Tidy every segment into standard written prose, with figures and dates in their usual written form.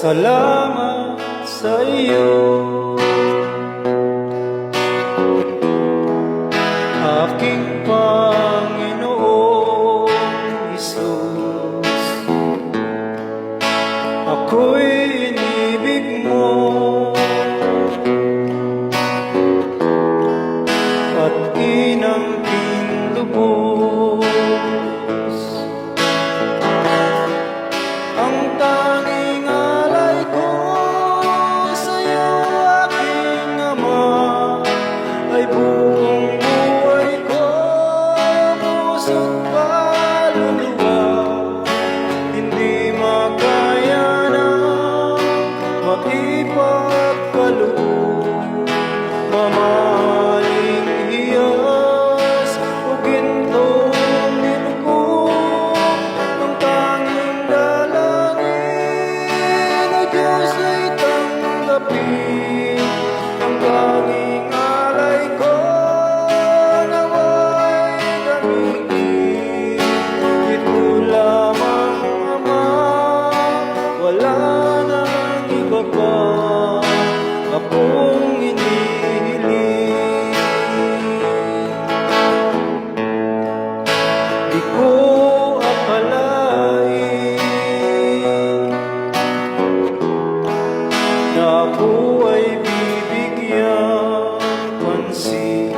Salamat sa iyo, aking Panginoong Hesus. Ako'y inibig mo at inangkin lubos. Ang tanging alay ko sa'yo, aking Ama, ay buong buhay ko, puso't kaluluwa. Hindi makaya na maipagkaloob, mamahaling hiyas o gintong nilugod. Ang tanging dalangin, O Diyos, ay tanggapin. Ang tanging alay ko, nawa'y gamitin. Ito lamang, Ama, wala nang iba pa akong hinihiling. Di ko akalain na ako ay bibigyan pansin.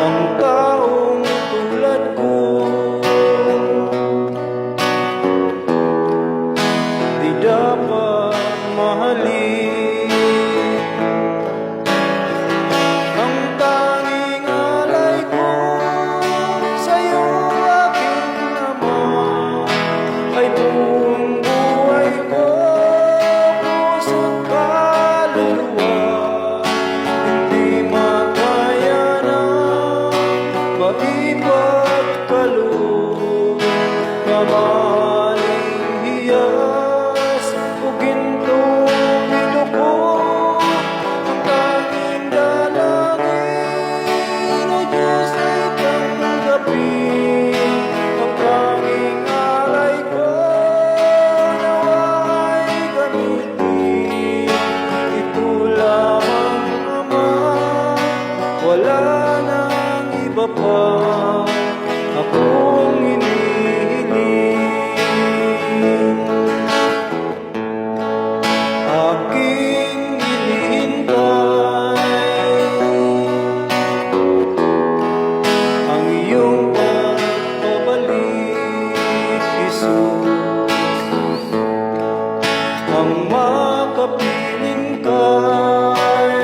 Ang taong tulad ko di dapat mahalin. Ang tanging alay ko sa'yo, aking Ama, ay buong buhay ko, puso't kaluluwa. Hindi makaya na maipagkaloob, mamahaling hiyas o gintong nilugod. Ang tanging dalangin, O Diyos, ay tanggapin. Ang tanging alay ko, nawa'y gamitin. Ito lamang, Ama, wala nang iba pa akong hinihiling. Aking hinihintay ang iyong pagbabalik, Jesus. Ang makapiling ka'y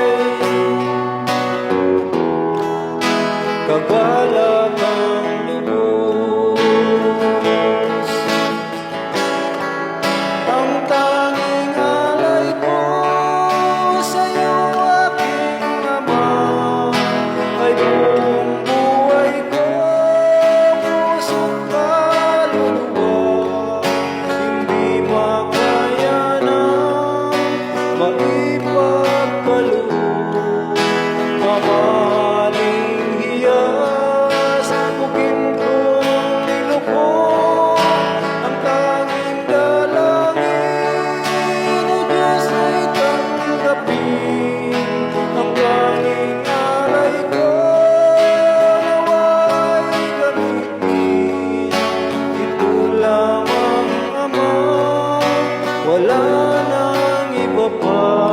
kagalak ang lubos. Ang tanging alay ko sa'yo, aking Ama, ay buong buhay ko, puso't kaluluwa. Hindi makaya na maipagkaloob, mamahaling hiyas o gintong nilugod. Ang tanging dalangin, O Diyos, ay tanggapin. Ang tanging alay ko, nawa'y gamitin. Ito lamang, Ama, wala nang iba pa